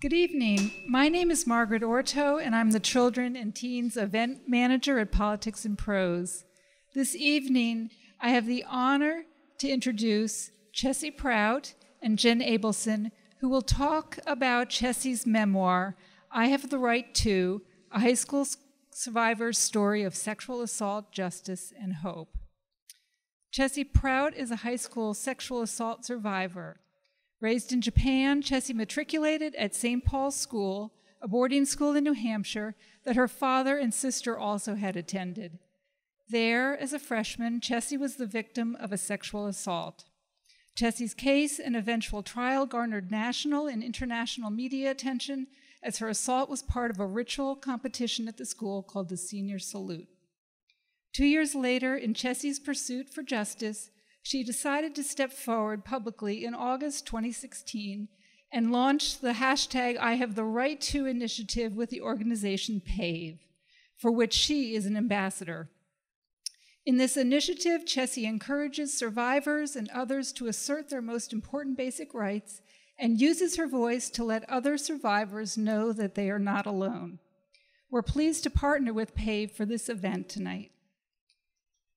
Good evening. My name is Margaret Orto, and I'm the Children and Teens Event Manager at Politics and Prose. This evening, I have the honor to introduce Chessy Prout and Jenn Abelson, who will talk about Chessy's memoir, I Have the Right To, a high school survivor's story of sexual assault, justice, and hope. Chessy Prout is a high school sexual assault survivor. Raised in Japan, Chessy matriculated at St. Paul's School, a boarding school in New Hampshire that her father and sister also had attended. There, as a freshman, Chessy was the victim of a sexual assault. Chessy's case and eventual trial garnered national and international media attention as her assault was part of a ritual competition at the school called the Senior Salute. 2 years later, in Chessy's pursuit for justice, she decided to step forward publicly in August 2016 and launched the hashtag I Have the Right To initiative with the organization PAVE, for which she is an ambassador. In this initiative, Chessy encourages survivors and others to assert their most important basic rights and uses her voice to let other survivors know that they are not alone. We're pleased to partner with PAVE for this event tonight.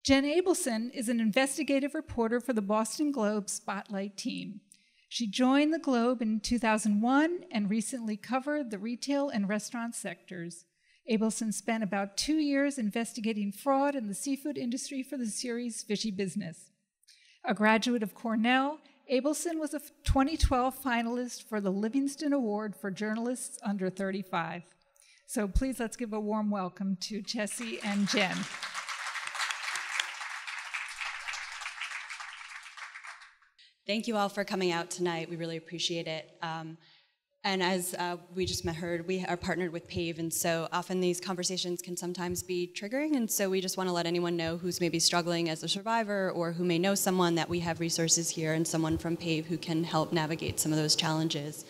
Jenn Abelson is an investigative reporter for the Boston Globe Spotlight team. She joined the Globe in 2001 and recently covered the retail and restaurant sectors. Abelson spent about 2 years investigating fraud in the seafood industry for the series Fishy Business. A graduate of Cornell, Abelson was a 2012 finalist for the Livingston Award for Journalists Under 35. So please let's give a warm welcome to Chessy and Jenn. Thank you all for coming out tonight. We really appreciate it. And as we just heard, we are partnered with PAVE, and so often these conversations can sometimes be triggering, and so we just want to let anyone know who's maybe struggling as a survivor or who may know someone that we have resources here and someone from PAVE who can help navigate some of those challenges.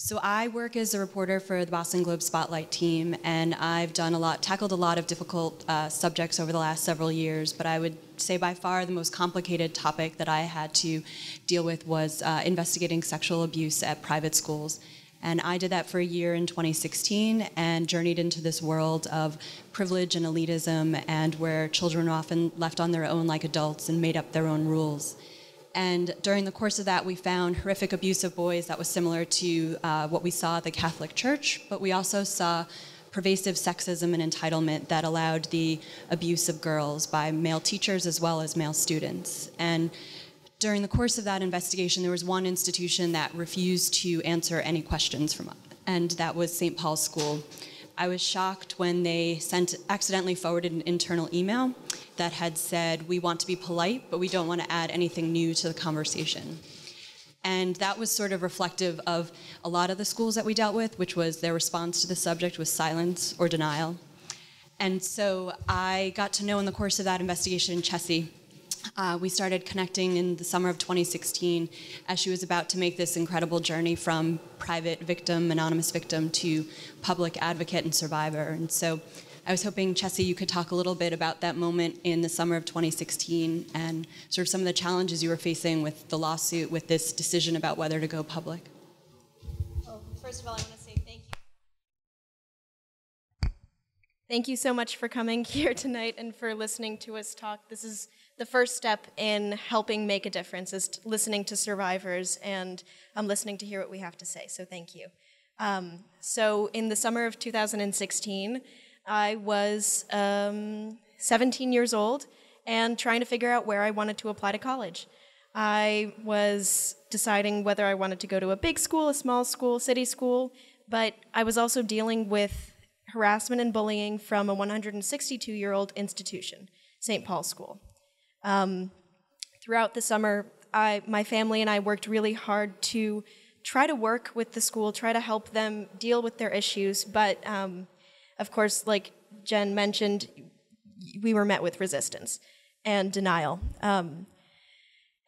So I work as a reporter for the Boston Globe Spotlight team, and I've tackled a lot of difficult subjects over the last several years, but I would say by far the most complicated topic that I had to deal with was investigating sexual abuse at private schools. And I did that for a year in 2016 and journeyed into this world of privilege and elitism, and where children are often left on their own like adults and made up their own rules. And during the course of that, we found horrific abuse of boys that was similar to what we saw at the Catholic Church, but we also saw pervasive sexism and entitlement that allowed the abuse of girls by male teachers as well as male students. And during the course of that investigation, there was one institution that refused to answer any questions from us, and that was St. Paul's School. I was shocked when they accidentally forwarded an internal email that had said, we want to be polite, but we don't want to add anything new to the conversation. And that was sort of reflective of a lot of the schools that we dealt with, which was their response to the subject was silence or denial. And so I got to know in the course of that investigation Chessy. We started connecting in the summer of 2016 as she was about to make this incredible journey from private victim, anonymous victim, to public advocate and survivor. And so I was hoping, Chessy, you could talk a little bit about that moment in the summer of 2016 and sort of some of the challenges you were facing with the lawsuit, with this decision about whether to go public. Well, first of all, I want to say thank you. Thank you so much for coming here tonight and for listening to us talk. This is the first step in helping make a difference, is listening to survivors and listening to hear what we have to say, so thank you. So in the summer of 2016, I was 17 years old and trying to figure out where I wanted to apply to college. I was deciding whether I wanted to go to a big school, a small school, city school, but I was also dealing with harassment and bullying from a 162-year-old institution, St. Paul's School. Throughout the summer, my family and I worked really hard to try to work with the school, try to help them deal with their issues, but of course, like Jenn mentioned, we were met with resistance and denial.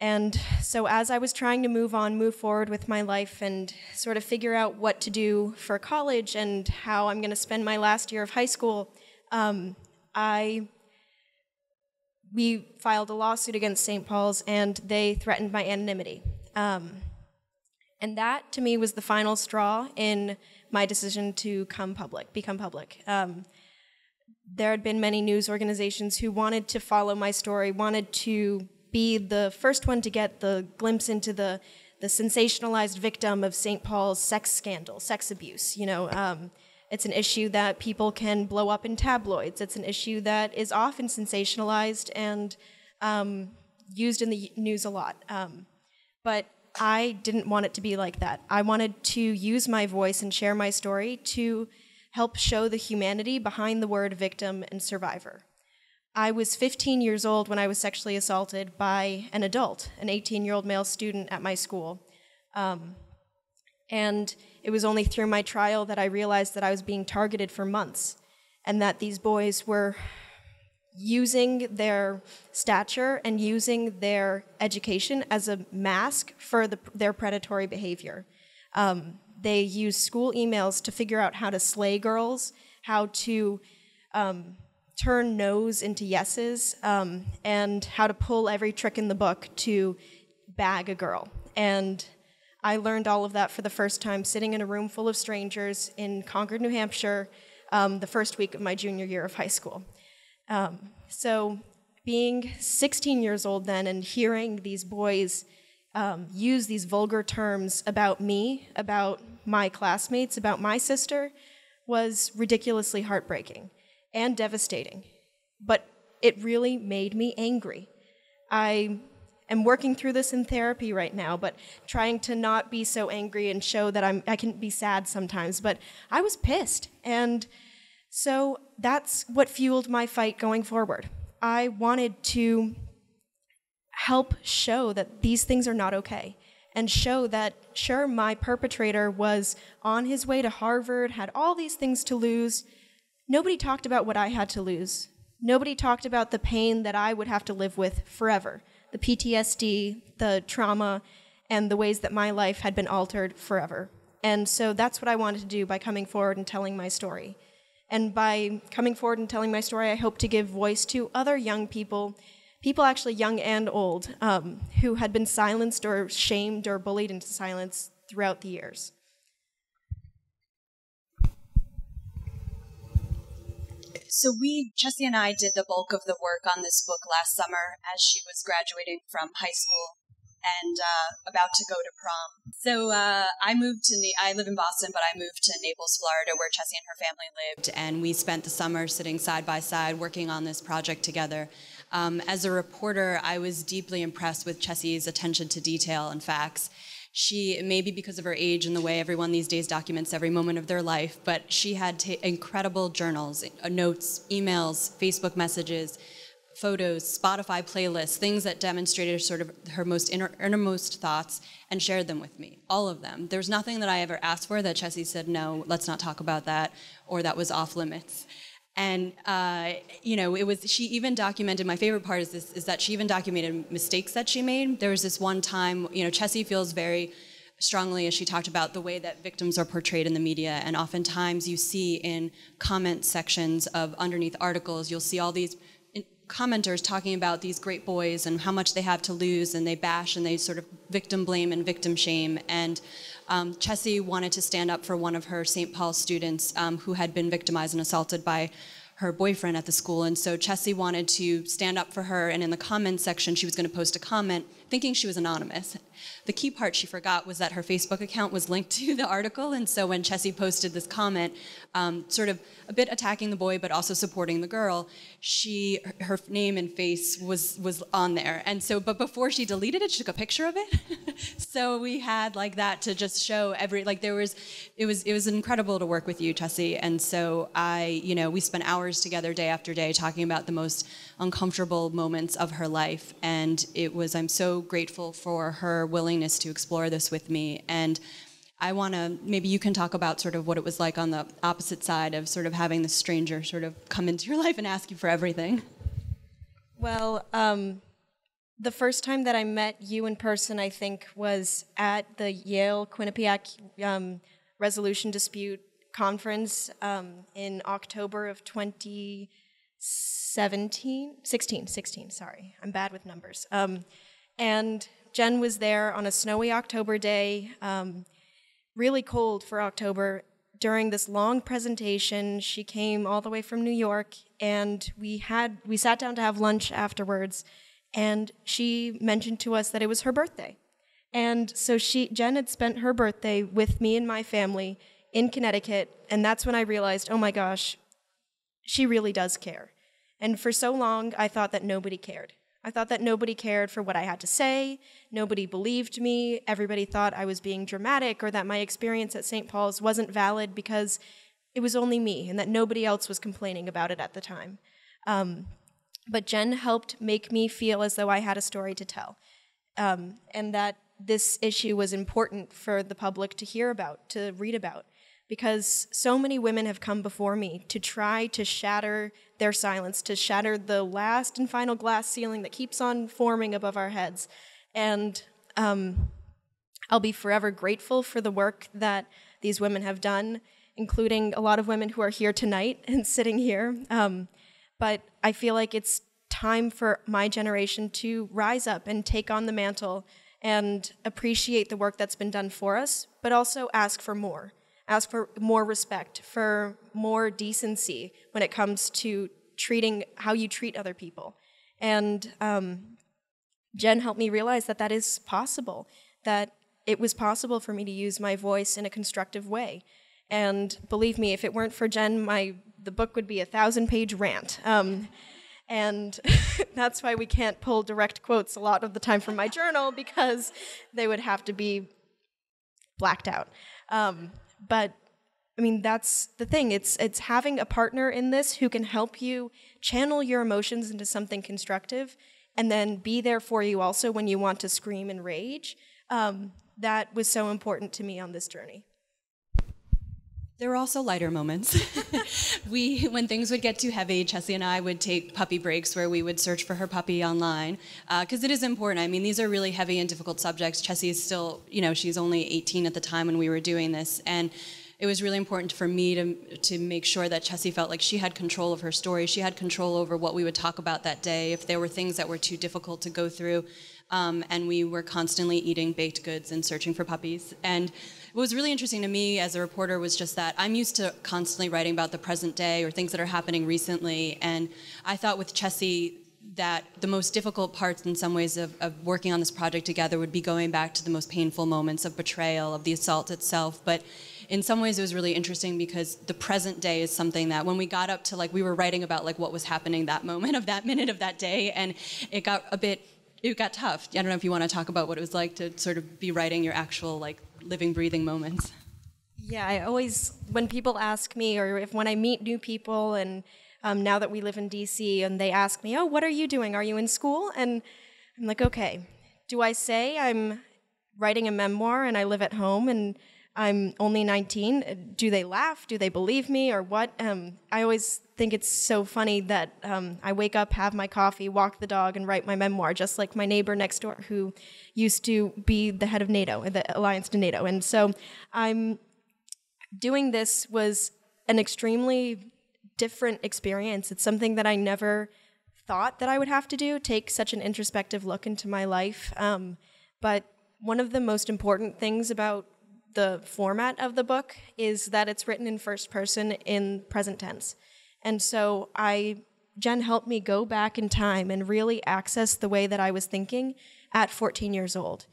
And so as I was trying to move forward with my life and sort of figure out what to do for college and how I'm going to spend my last year of high school, we filed a lawsuit against St. Paul's, and they threatened my anonymity. And that, to me, was the final straw in my decision to become public. There had been many news organizations who wanted to follow my story, wanted to be the first one to get the glimpse into the sensationalized victim of St. Paul's sex scandal, sex abuse. It's an issue that people can blow up in tabloids. It's an issue that is often sensationalized and used in the news a lot. But I didn't want it to be like that. I wanted to use my voice and share my story to help show the humanity behind the word victim and survivor. I was 15 years old when I was sexually assaulted by an adult, an 18-year-old male student at my school. And it was only through my trial that I realized that I was being targeted for months, and that these boys were using their stature and using their education as a mask for their predatory behavior. They used school emails to figure out how to slay girls, how to turn no's into yeses, and how to pull every trick in the book to bag a girl. And I learned all of that for the first time sitting in a room full of strangers in Concord, New Hampshire, the first week of my junior year of high school. So being 16 years old then and hearing these boys use these vulgar terms about me, about my classmates, about my sister, was ridiculously heartbreaking and devastating. But it really made me angry. I am working through this in therapy right now, but trying to not be so angry and show that I can be sad sometimes, but I was pissed. And so that's what fueled my fight going forward. I wanted to help show that these things are not okay, and show that, sure, my perpetrator was on his way to Harvard, had all these things to lose. Nobody talked about what I had to lose. Nobody talked about the pain that I would have to live with forever, the PTSD, the trauma, and the ways that my life had been altered forever. And so that's what I wanted to do by coming forward and telling my story. And by coming forward and telling my story, I hope to give voice to other young people actually young and old, who had been silenced or shamed or bullied into silence throughout the years. So Chessy and I did the bulk of the work on this book last summer as she was graduating from high school and about to go to prom. So I live in Boston, but I moved to Naples, Florida, where Chessy and her family lived, and we spent the summer sitting side by side working on this project together. As a reporter, I was deeply impressed with Chessy's attention to detail and facts. She, maybe because of her age and the way everyone these days documents every moment of their life, but she had incredible journals, notes, emails, Facebook messages, photos, Spotify playlists, things that demonstrated sort of her most innermost thoughts, and shared them with me, all of them. There was nothing that I ever asked for that Chessy said, no, let's not talk about that, or that was off limits. And she even documented, my favorite part is that she even documented mistakes that she made. There was this one time, Chessy feels very strongly, as she talked about, the way that victims are portrayed in the media, and oftentimes you see in comment sections of underneath articles, you'll see all these commenters talking about these great boys and how much they have to lose, and they bash and they sort of victim blame and victim shame. And Chessy wanted to stand up for one of her St. Paul students who had been victimized and assaulted by her boyfriend at the school. And so Chessy wanted to stand up for her, and in the comments section she was going to post a comment thinking she was anonymous. The key part she forgot was that her Facebook account was linked to the article, and so when Chessy posted this comment, sort of a bit attacking the boy but also supporting the girl, her name and face was on there. And so, but before she deleted it, she took a picture of it. So we had like that to just show it was incredible to work with you, Chessy. And so we spent hours together day after day talking about the most uncomfortable moments of her life, and I'm so grateful for her willingness to explore this with me. And maybe you can talk about sort of what it was like on the opposite side of sort of having this stranger sort of come into your life and ask you for everything. Well, the first time that I met you in person, I think, was at the Yale Quinnipiac Resolution Dispute Conference in October of 2016, sorry. I'm bad with numbers. And Jenn was there on a snowy October day, really cold for October. During this long presentation, she came all the way from New York, and we sat down to have lunch afterwards, and she mentioned to us that it was her birthday. And so Jenn had spent her birthday with me and my family in Connecticut, and that's when I realized, oh my gosh, she really does care. And for so long, I thought that nobody cared. I thought that nobody cared for what I had to say, nobody believed me, everybody thought I was being dramatic, or that my experience at St. Paul's wasn't valid because it was only me, and that nobody else was complaining about it at the time. But Jenn helped make me feel as though I had a story to tell, and that this issue was important for the public to hear about, to read about, because so many women have come before me to try to shatter their silence, to shatter the last and final glass ceiling that keeps on forming above our heads. And I'll be forever grateful for the work that these women have done, including a lot of women who are here tonight and sitting here. But I feel like it's time for my generation to rise up and take on the mantle and appreciate the work that's been done for us, but also ask for more. Ask for more respect, for more decency when it comes to treating how you treat other people. And Jenn helped me realize that that is possible, that it was possible for me to use my voice in a constructive way. And believe me, if it weren't for Jenn, the book would be a 1,000-page rant. And that's why we can't pull direct quotes a lot of the time from my journal, because they would have to be blacked out. But I mean, that's the thing. It's having a partner in this who can help you channel your emotions into something constructive, and then be there for you also when you want to scream and rage. That was so important to me on this journey. There were also lighter moments. When things would get too heavy, Chessy and I would take puppy breaks where we would search for her puppy online, because it is important. I mean, these are really heavy and difficult subjects. Chessy is still, she's only 18 at the time when we were doing this, and it was really important for me to make sure that Chessy felt like she had control of her story. She had control over what we would talk about that day, if there were things that were too difficult to go through, and we were constantly eating baked goods and searching for puppies. And what was really interesting to me as a reporter was just that I'm used to constantly writing about the present day or things that are happening recently, and I thought with Chessy that the most difficult parts in some ways of working on this project together would be going back to the most painful moments of betrayal, of the assault itself. But in some ways it was really interesting because the present day is something that when we got up to, we were writing about what was happening that moment of that minute of that day, and it got tough. I don't know if you want to talk about what it was like to sort of be writing your actual living, breathing moments. Yeah, I always, when people ask me, or when I meet new people, and now that we live in DC, and they ask me, oh, what are you doing? Are you in school? And I'm like, okay, do I say I'm writing a memoir and I live at home and I'm only 19? Do they laugh? Do they believe me, or what? I always think it's so funny that I wake up, have my coffee, walk the dog, and write my memoir, just like my neighbor next door who used to be the head of NATO, the Alliance to NATO. And so doing this was an extremely different experience. It's something that I never thought that I would have to do, take such an introspective look into my life. But one of the most important things about the format of the book is that it's written in first person in present tense. And so Jenn helped me go back in time and really access the way that I was thinking at 14 years old.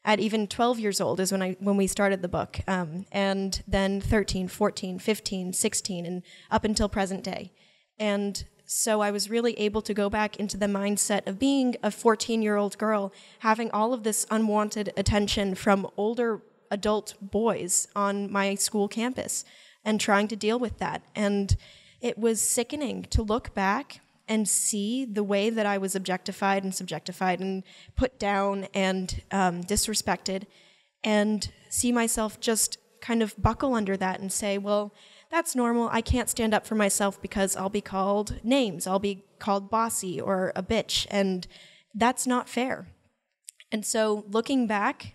At even 12 years old is when we started the book, and then 13, 14, 15, 16, and up until present day. And so I was really able to go back into the mindset of being a 14-year-old girl, having all of this unwanted attention from older adult boys on my school campus and trying to deal with that. And it was sickening to look back and see the way that I was objectified and put down and disrespected, and see myself just kind of buckle under that and say, well, that's normal. I can't stand up for myself because I'll be called names. I'll be called bossy or a bitch, and that's not fair. And so looking back,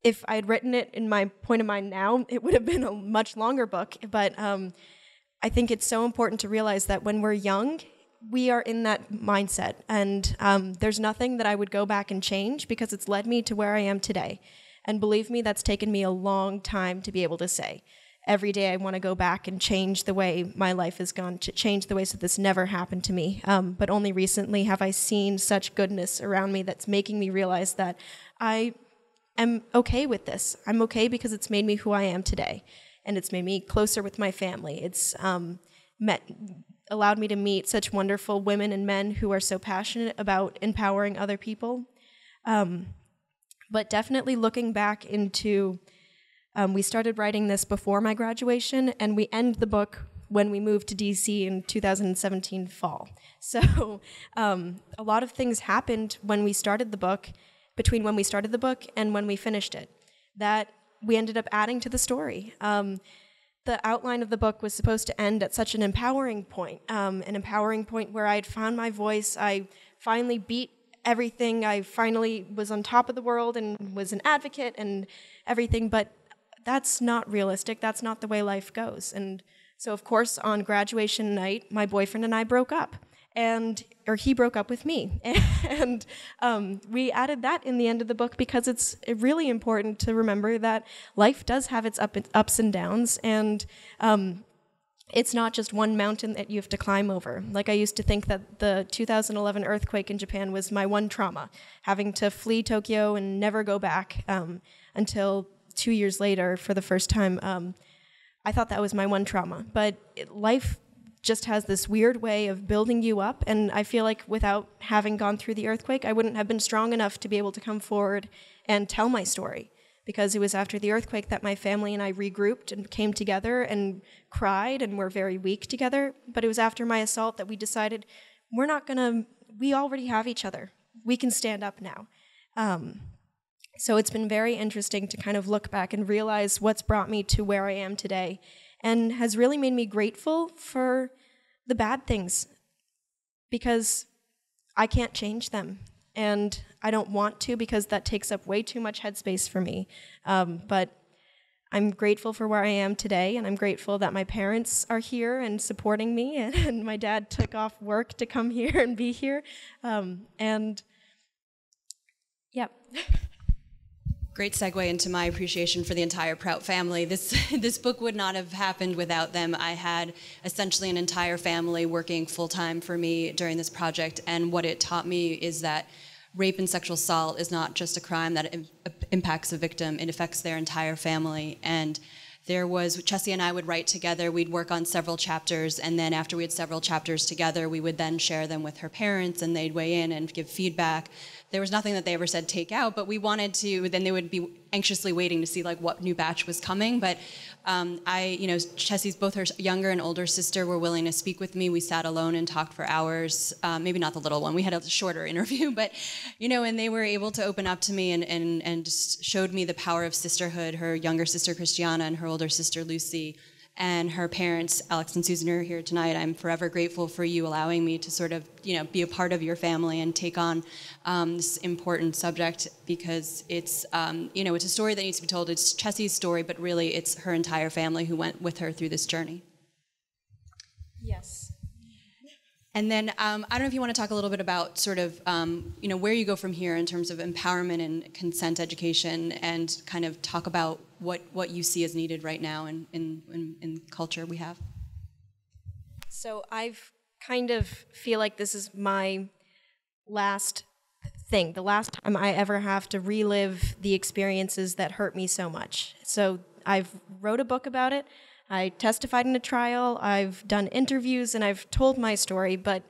if I'd written it in my point of mind now, it would have been a much longer book. But I think it's so important to realize that when we're young, we are in that mindset, and there's nothing that I would go back and change because it's led me to where I am today. And believe me, that's taken me a long time to be able to say. Every day I want to go back and change the way my life has gone, to change the way so this never happened to me. But only recently have I seen such goodness around me that's making me realize that I am okay with this. I'm okay because it's made me who I am today. And it's made me closer with my family. It's allowed me to meet such wonderful women and men who are so passionate about empowering other people. But definitely looking back into, we started writing this before my graduation, and we end the book when we moved to DC in 2017 fall. So a lot of things happened when we started the book, between when we started the book and when we finished it, that we ended up adding to the story. The outline of the book was supposed to end at such an empowering point where I'd found my voice. I finally beat everything. I finally was on top of the world and was an advocate and everything, but that's not realistic. That's not the way life goes. And so, of course, on graduation night, my boyfriend and I broke up, or he broke up with me. And we added that in the end of the book because it's really important to remember that life does have its ups and downs, and it's not just one mountain that you have to climb over. Like, I used to think that the 2011 earthquake in Japan was my one trauma, having to flee Tokyo and never go back until 2 years later, for the first time, I thought that was my one trauma. But life just has this weird way of building you up, and I feel like without having gone through the earthquake, I wouldn't have been strong enough to be able to come forward and tell my story, because it was after the earthquake that my family and I regrouped and came together and cried and were very weak together. But it was after my assault that we decided we already have each other. We can stand up now. So it's been very interesting to kind of look back and realize what's brought me to where I am today, and has really made me grateful for the bad things, because I can't change them, and I don't want to, because that takes up way too much headspace for me. But I'm grateful for where I am today, and I'm grateful that my parents are here and supporting me, and my dad took off work to come here and be here. And yeah. Great segue into my appreciation for the entire Prout family. This book would not have happened without them. I had essentially an entire family working full-time for me during this project, and what it taught me is that rape and sexual assault is not just a crime that impacts a victim, it affects their entire family. And Chessy and I would write together, we'd work on several chapters, and then after we had several chapters together, we would then share them with her parents, and they'd weigh in and give feedback. There was nothing that they ever said take out, but we wanted to, then they would be anxiously waiting to see like what new batch was coming. But Chessy's, both her younger and older sister were willing to speak with me. We sat alone and talked for hours, maybe not the little one, we had a shorter interview, but, and they were able to open up to me and just showed me the power of sisterhood. Her younger sister, Christiana, and her older sister, Lucy, and her parents, Alex and Susan, are here tonight. I'm forever grateful for you allowing me to sort of, be a part of your family and take on this important subject, because it's, it's a story that needs to be told. It's Chessy's story, but really it's her entire family who went with her through this journey. Yes. And then I don't know if you want to talk a little bit about sort of, where you go from here in terms of empowerment and consent education, and kind of talk about what you see as needed right now in culture we have. So I've kind of feel like this is my last thing, the last time I ever have to relive the experiences that hurt me so much. So I've wrote a book about it. I testified in a trial, I've done interviews, and I've told my story, but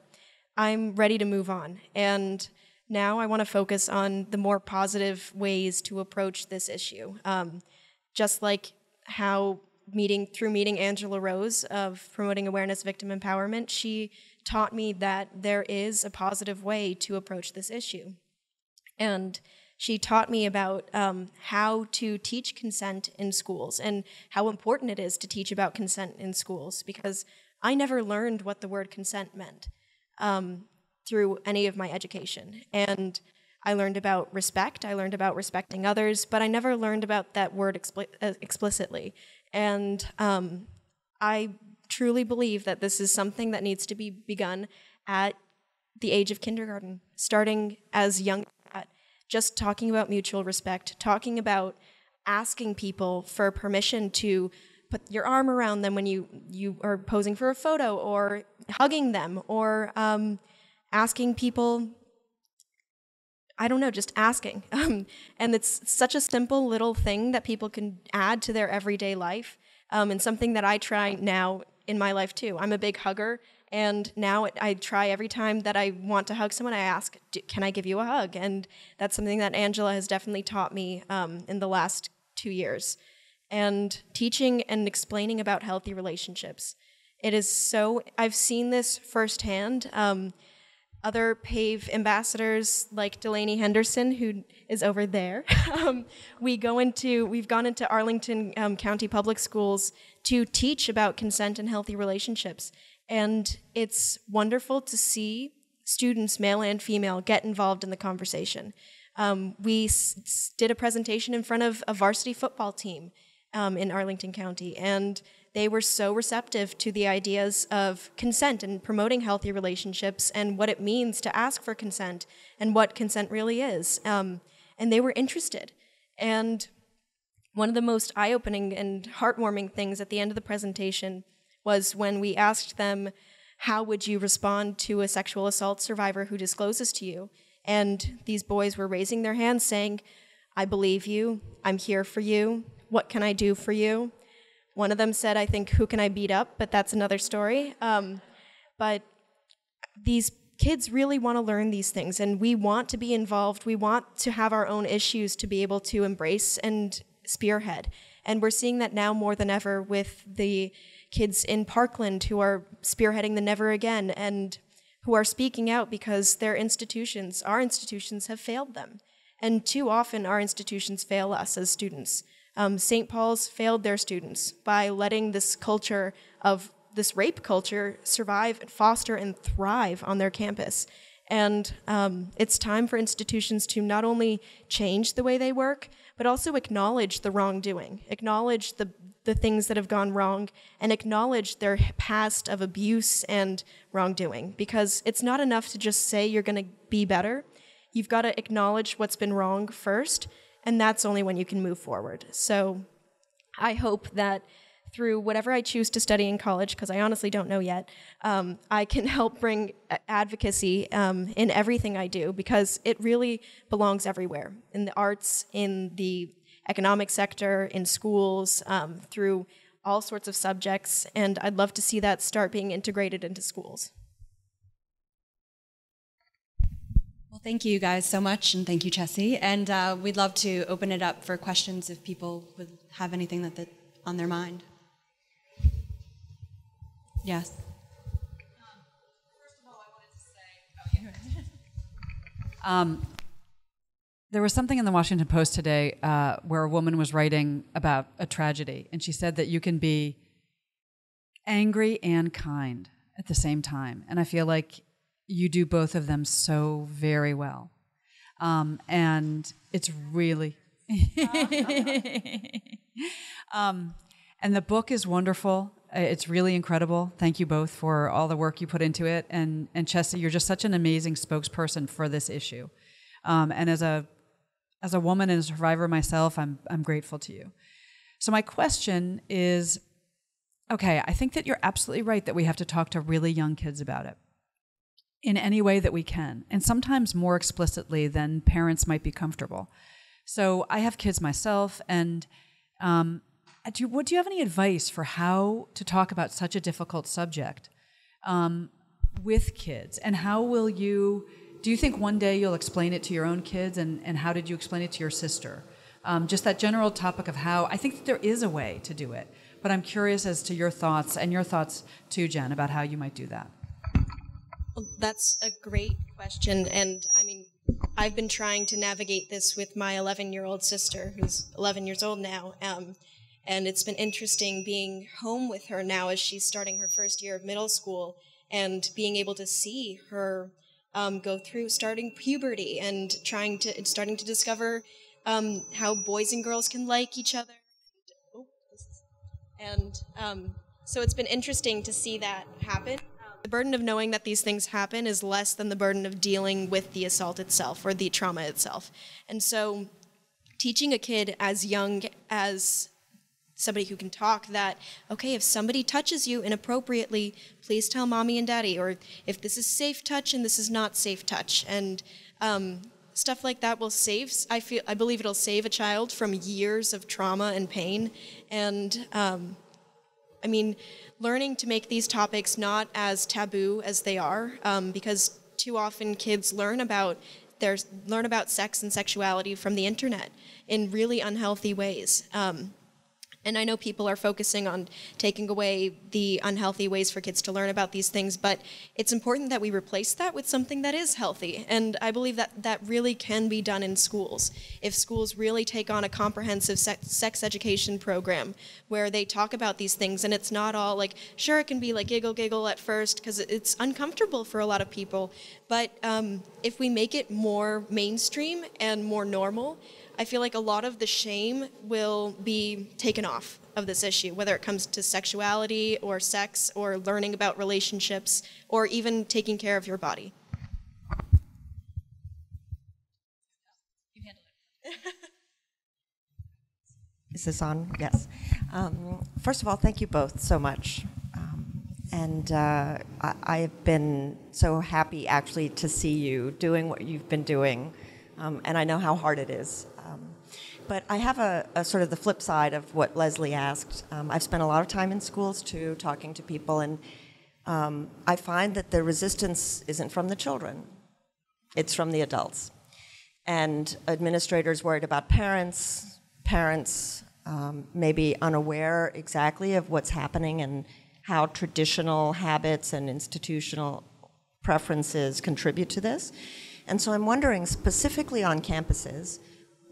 I'm ready to move on. And now I want to focus on the more positive ways to approach this issue. Just like how meeting Angela Rose of Promoting Awareness Victim Empowerment, she taught me that there is a positive way to approach this issue. And she taught me about how to teach consent in schools and how important it is to teach about consent in schools, because I never learned what the word consent meant through any of my education. And I learned about respect, I learned about respecting others, but I never learned about that word explicitly. And I truly believe that this is something that needs to be begun at the age of kindergarten, starting as young as that, just talking about mutual respect, talking about asking people for permission to put your arm around them when you are posing for a photo, or hugging them, or asking people, I don't know, just asking. And it's such a simple little thing that people can add to their everyday life, and something that I try now in my life too. I'm a big hugger, and now I try every time that I want to hug someone, I ask, can I give you a hug? And that's something that Angela has definitely taught me in the last 2 years. And teaching and explaining about healthy relationships. It is so, I've seen this firsthand. Other PAVE ambassadors like Delaney Henderson, who is over there, we've gone into Arlington County Public Schools to teach about consent and healthy relationships. And it's wonderful to see students, male and female, get involved in the conversation. We did a presentation in front of a varsity football team in Arlington County, and they were so receptive to the ideas of consent and promoting healthy relationships and what it means to ask for consent and what consent really is. And they were interested. And one of the most eye-opening and heartwarming things at the end of the presentation was when we asked them, how would you respond to a sexual assault survivor who discloses to you? And these boys were raising their hands saying, I believe you, I'm here for you, what can I do for you? One of them said, I think, who can I beat up? But that's another story. But these kids really want to learn these things, and we want to be involved. We want to have our own issues to be able to embrace and spearhead. And we're seeing that now more than ever with the kids in Parkland who are spearheading the Never Again and who are speaking out because our institutions have failed them. And too often our institutions fail us as students. St. Paul's failed their students by letting this culture of this rape culture survive, foster, and thrive on their campus. And it's time for institutions to not only change the way they work, but also acknowledge the wrongdoing, acknowledge the things that have gone wrong, and acknowledge their past of abuse and wrongdoing. Because it's not enough to just say you're going to be better. You've got to acknowledge what's been wrong first, and that's only when you can move forward. So I hope that through whatever I choose to study in college, because I honestly don't know yet, I can help bring advocacy in everything I do, because it really belongs everywhere, in the arts, in the economic sector, in schools, through all sorts of subjects, and I'd love to see that start being integrated into schools. Well, thank you guys so much, and thank you, Chessy. And we'd love to open it up for questions if people would have anything that on their mind. Yes. First of all, I wanted to say, there was something in the Washington Post today where a woman was writing about a tragedy, and she said that you can be angry and kind at the same time. And I feel like you do both of them so very well. And it's really... and the book is wonderful. It's really incredible. Thank you both for all the work you put into it. And Chessy, you're just such an amazing spokesperson for this issue. And as a woman and a survivor myself, I'm grateful to you. So my question is, okay, I think that you're absolutely right that we have to talk to really young kids about it in any way that we can, and sometimes more explicitly than parents might be comfortable. So I have kids myself, and do you have any advice for how to talk about such a difficult subject with kids? And how will do you think one day you'll explain it to your own kids, and how did you explain it to your sister? Just that general topic of how, I think that there is a way to do it, but I'm curious as to your thoughts, and your thoughts too, Jenn, about how you might do that. Well, that's a great question, and I mean, I've been trying to navigate this with my 11-year-old sister, who's 11 years old now, and it's been interesting being home with her now as she's starting her first year of middle school, and being able to see her go through starting puberty and starting to discover how boys and girls can like each other. So it's been interesting to see that happen. The burden of knowing that these things happen is less than the burden of dealing with the assault itself or the trauma itself. And so teaching a kid as young as somebody who can talk that, okay, if somebody touches you inappropriately, please tell mommy and daddy, or if this is safe touch and this is not safe touch. And stuff like that will save, I believe it'll save a child from years of trauma and pain. And I mean, learning to make these topics not as taboo as they are, because too often kids learn about sex and sexuality from the internet in really unhealthy ways. And I know people are focusing on taking away the unhealthy ways for kids to learn about these things, but it's important that we replace that with something that is healthy. And I believe that that really can be done in schools. If schools really take on a comprehensive sex education program where they talk about these things, and it's not all like, sure, it can be like giggle at first because it's uncomfortable for a lot of people, but if we make it more mainstream and more normal, I feel like a lot of the shame will be taken off of this issue, whether it comes to sexuality or sex or learning about relationships or even taking care of your body. You handle it. Is this on? Yes. First of all, thank you both so much. I've been so happy actually to see you doing what you've been doing, and I know how hard it is. But I have a sort of the flip side of what Leslie asked. I've spent a lot of time in schools too, talking to people, and I find that the resistance isn't from the children, it's from the adults. And administrators worried about parents maybe unaware exactly of what's happening and how traditional habits and institutional preferences contribute to this. And so I'm wondering, specifically on campuses,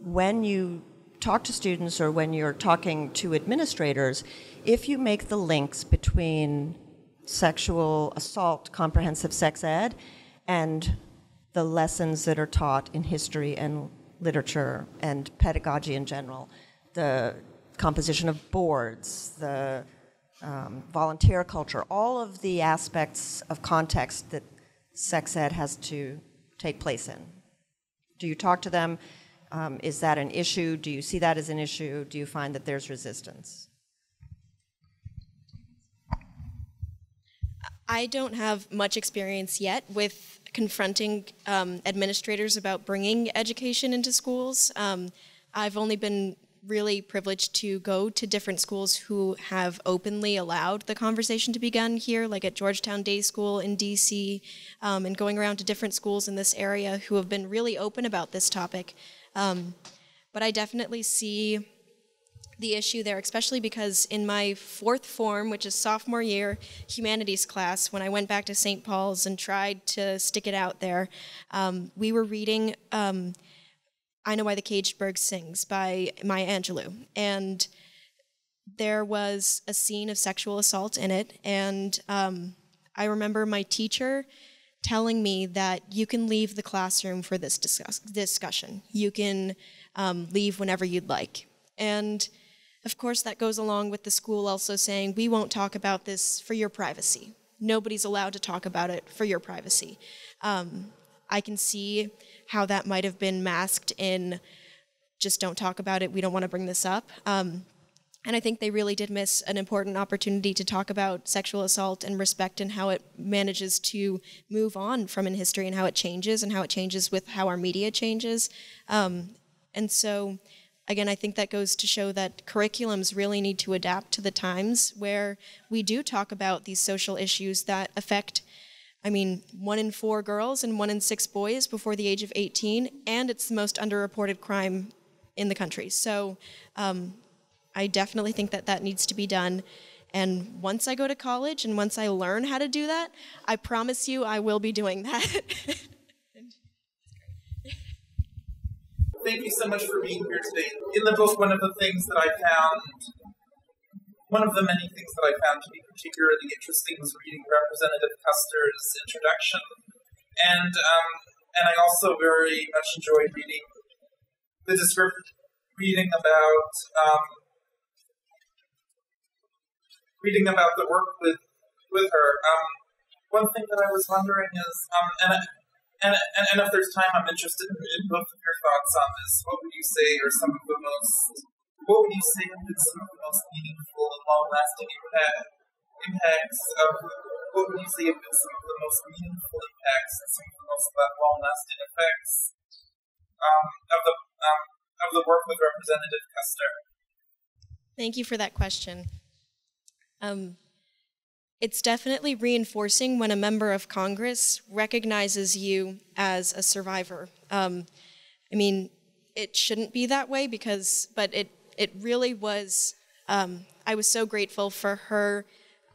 when you talk to students or when you're talking to administrators, if you make the links between sexual assault, comprehensive sex ed, and the lessons that are taught in history and literature and pedagogy in general, the composition of boards, the volunteer culture, all of the aspects of context that sex ed has to take place in. Do you talk to them? Is that an issue? Do you see that as an issue? Do you find that there's resistance? I don't have much experience yet with confronting administrators about bringing education into schools. I've only been really privileged to go to different schools who have openly allowed the conversation to begin here, like at Georgetown Day School in DC, and going around to different schools in this area who have been really open about this topic. But I definitely see the issue there, especially because in my fourth form, which is sophomore year humanities class, when I went back to St. Paul's and tried to stick it out there, we were reading I Know Why the Caged Bird Sings by Maya Angelou. And there was a scene of sexual assault in it. And I remember my teacher telling me that you can leave the classroom for this discussion. You can leave whenever you'd like. And of course, that goes along with the school also saying, we won't talk about this for your privacy. Nobody's allowed to talk about it for your privacy. I can see how that might have been masked in just don't talk about it, we don't want to bring this up. And I think they really did miss an important opportunity to talk about sexual assault and respect and how it manages to move on from in history and how it changes with how our media changes. And so, again, I think that goes to show that curriculums really need to adapt to the times where we do talk about these social issues that affect 1 in 4 girls and 1 in 6 boys before the age of 18, and it's the most underreported crime in the country. So I definitely think that that needs to be done. And once I go to college and once I learn how to do that, I promise you I will be doing that. Thank you so much for being here today. In the book, one of the many things that I found to be particularly interesting was reading Representative Custer's introduction. And I also very much enjoyed reading about the work with her. one thing that I was wondering is, and if there's time, I'm interested in both of your thoughts on this. What would you say have been some of the most meaningful and long-lasting impacts of, what would you say have been some of the most meaningful impacts and some of the most long-lasting effects of the work with Representative Custer? Thank you for that question. It's definitely reinforcing when a member of Congress recognizes you as a survivor. I mean, it shouldn't be that way but it really was. I was so grateful for her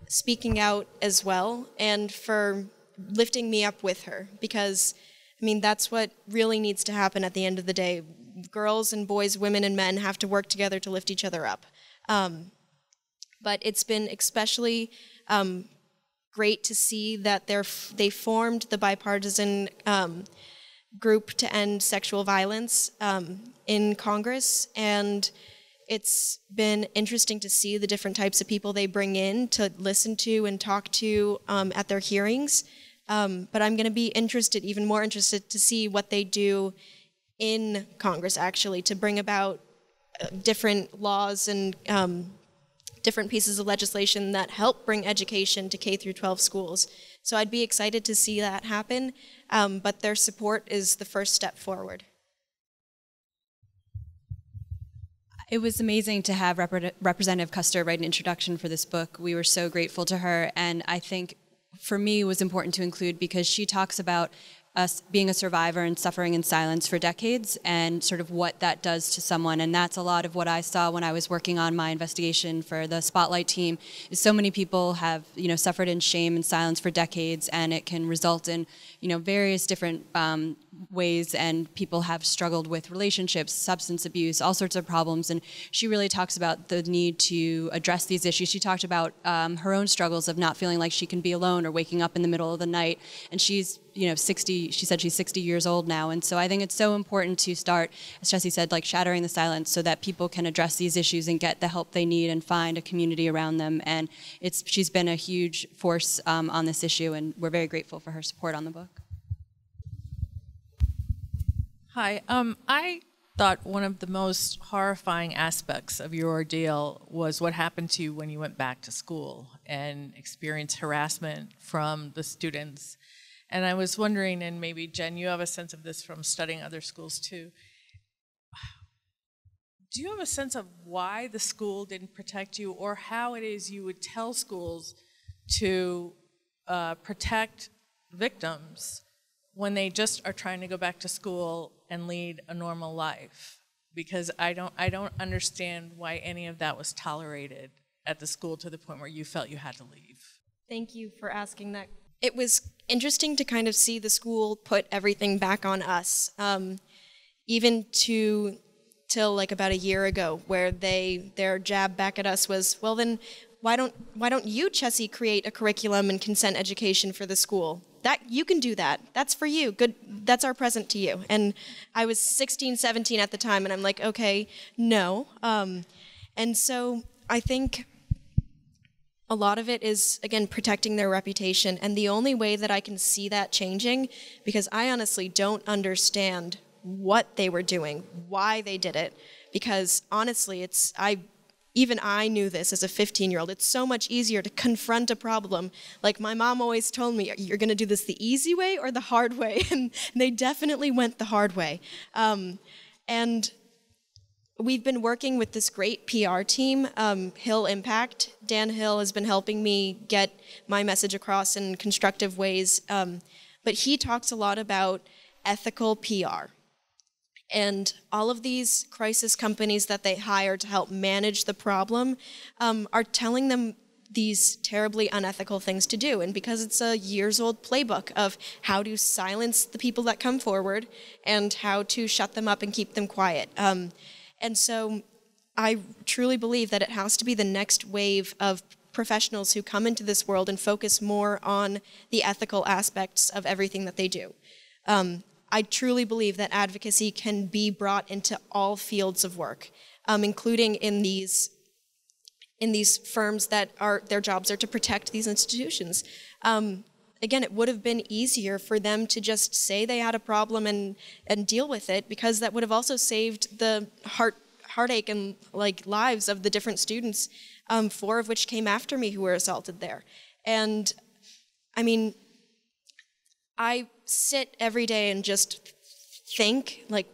speaking out as well and for lifting me up with her, because, I mean, that's what really needs to happen at the end of the day. Girls and boys, women and men have to work together to lift each other up. But it's been especially great to see that they formed the bipartisan group to end sexual violence in Congress, and it's been interesting to see the different types of people they bring in to listen to and talk to at their hearings. But I'm going to be even more interested to see what they do in Congress, actually, to bring about different laws and different pieces of legislation that help bring education to K through 12 schools. So I'd be excited to see that happen, but their support is the first step forward. It was amazing to have Representative Custer write an introduction for this book. We were so grateful to her, and I think for me it was important to include because she talks about us being a survivor and suffering in silence for decades and sort of what that does to someone. And that's a lot of what I saw when I was working on my investigation for the Spotlight team, is so many people have, suffered in shame and silence for decades, and it can result in, various different ways, and people have struggled with relationships, substance abuse, all sorts of problems. And she really talks about the need to address these issues. She talked about her own struggles of not feeling like she can be alone or waking up in the middle of the night. And she's 60, she said she's 60 years old now. And so I think it's so important to start, as Chessy said, like shattering the silence so that people can address these issues and get the help they need and find a community around them. And she's been a huge force on this issue, and we're very grateful for her support on the book. Hi, I thought one of the most horrifying aspects of your ordeal was what happened to you when you went back to school and experienced harassment from the students. And I was wondering, and maybe Jen, you have a sense of this from studying other schools too, do you have a sense of why the school didn't protect you, or how it is you would tell schools to protect victims when they just are trying to go back to school and lead a normal life? Because I don't understand why any of that was tolerated at the school to the point where you felt you had to leave. Thank you for asking that. It was interesting to kind of see the school put everything back on us, even till like about a year ago, where their jab back at us was, well then, why don't you, Chessy, create a curriculum and consent education for the school? That you can do that. That's for you. Good. That's our present to you. And I was 16, 17 at the time, and I'm like, okay, no. And so I think a lot of it is, again, protecting their reputation. And the only way that I can see that changing, because I honestly don't understand what they were doing, why they did it, because honestly, even I knew this as a 15-year-old. It's so much easier to confront a problem. Like my mom always told me, you're going to do this the easy way or the hard way? And they definitely went the hard way. And we've been working with this great PR team, Hill Impact. Dan Hill has been helping me get my message across in constructive ways. But he talks a lot about ethical PR. And all of these crisis companies that they hire to help manage the problem are telling them these terribly unethical things to do. And because it's a years-old playbook of how to silence the people that come forward and how to shut them up and keep them quiet. And so I truly believe that it has to be the next wave of professionals who come into this world and focus more on the ethical aspects of everything that they do. I truly believe that advocacy can be brought into all fields of work, including in these firms that their jobs are to protect these institutions. again, it would have been easier for them to just say they had a problem and deal with it, because that would have also saved the heartache and like lives of the different students, 4 of which came after me who were assaulted there. And I mean, I sit every day and just think, like,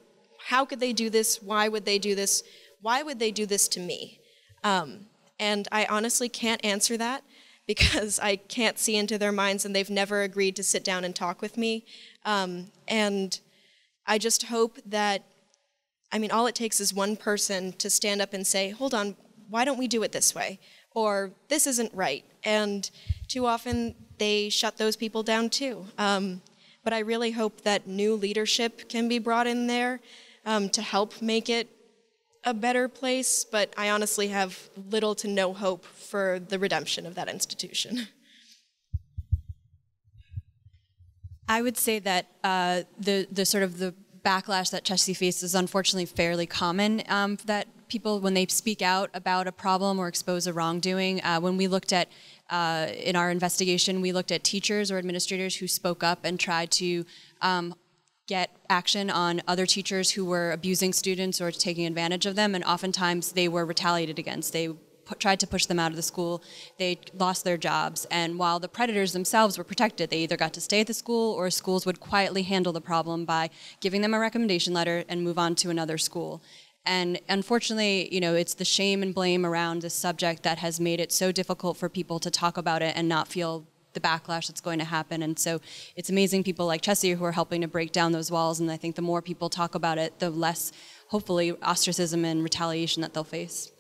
how could they do this? Why would they do this? Why would they do this to me? And I honestly can't answer that, because I can't see into their minds, and they've never agreed to sit down and talk with me. And I just hope that, I mean, all it takes is one person to stand up and say, hold on, why don't we do it this way? Or this isn't right. And too often they shut those people down too. But I really hope that new leadership can be brought in there to help make it a better place, but I honestly have little to no hope for the redemption of that institution. I would say that the sort of the backlash that Chessy faces is unfortunately fairly common, that people, when they speak out about a problem or expose a wrongdoing, when we looked at, in our investigation, we looked at teachers or administrators who spoke up and tried to get action on other teachers who were abusing students or taking advantage of them, and oftentimes they were retaliated against. They tried to push them out of the school. They lost their jobs, and while the predators themselves were protected, they either got to stay at the school or schools would quietly handle the problem by giving them a recommendation letter and move on to another school. And unfortunately, you know, it's the shame and blame around this subject that has made it so difficult for people to talk about it and not feel the backlash that's going to happen. And so it's amazing people like Chessy who are helping to break down those walls, and I think the more people talk about it, the less, hopefully, ostracism and retaliation that they'll face.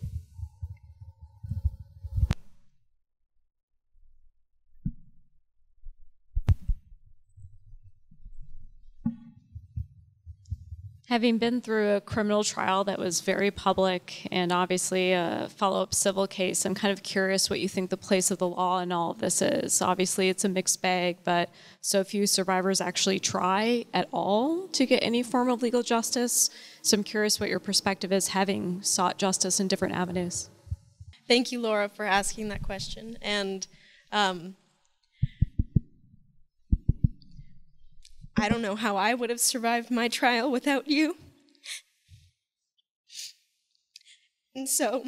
Having been through a criminal trial that was very public and obviously a follow-up civil case, I'm kind of curious what you think the place of the law in all of this is. Obviously, it's a mixed bag, but so few survivors actually try at all to get any form of legal justice. So I'm curious what your perspective is, having sought justice in different avenues. Thank you, Laura, for asking that question. And I don't know how I would have survived my trial without you. And so,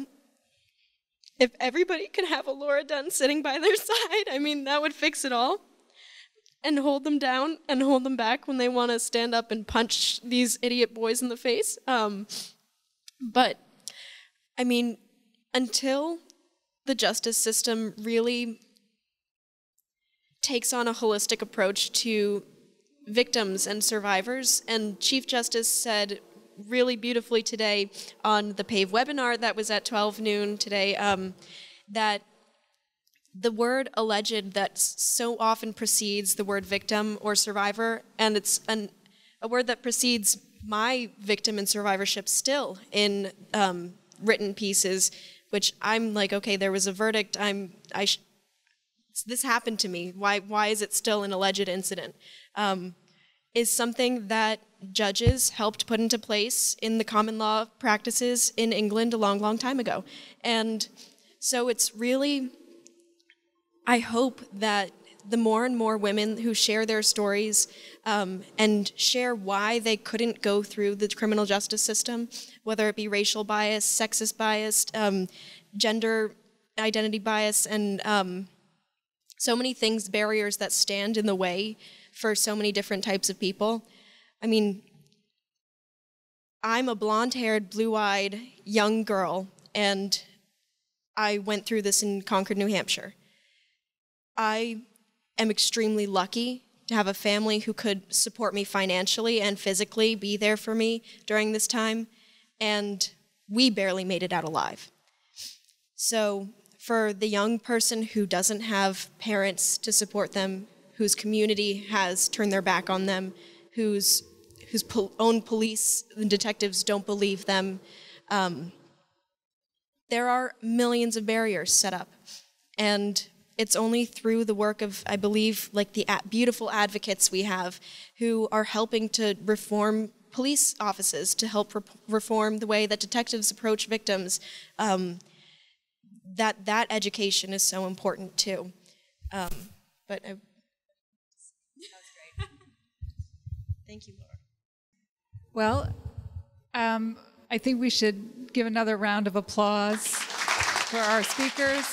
if everybody could have a Laura Dunn sitting by their side, I mean, that would fix it all. And hold them down and hold them back when they want to stand up and punch these idiot boys in the face. But, I mean, until the justice system really takes on a holistic approach to victims and survivors, and Chief Justice said really beautifully today on the PAVE webinar that was at 12 noon today, that the word alleged that so often precedes the word victim or survivor, and it's a word that precedes my victim and survivorship still in written pieces, which I'm like, okay, there was a verdict, this happened to me, why is it still an alleged incident? Is something that judges helped put into place in the common law practices in England a long, long time ago. And so it's really, I hope that the more and more women who share their stories and share why they couldn't go through the criminal justice system, whether it be racial bias, sexist bias, gender identity bias, and so many things, barriers that stand in the way for so many different types of people. I mean, I'm a blonde-haired, blue-eyed young girl, and I went through this in Concord, New Hampshire. I am extremely lucky to have a family who could support me financially and physically, be there for me during this time, and we barely made it out alive. So for the young person who doesn't have parents to support them, whose community has turned their back on them, whose own police and detectives don't believe them, there are millions of barriers set up. And it's only through the work of, I believe, like the beautiful advocates we have who are helping to reform police offices, to help reform the way that detectives approach victims, that education is so important too. But Thank you, Laura. Well, I think we should give another round of applause for our speakers.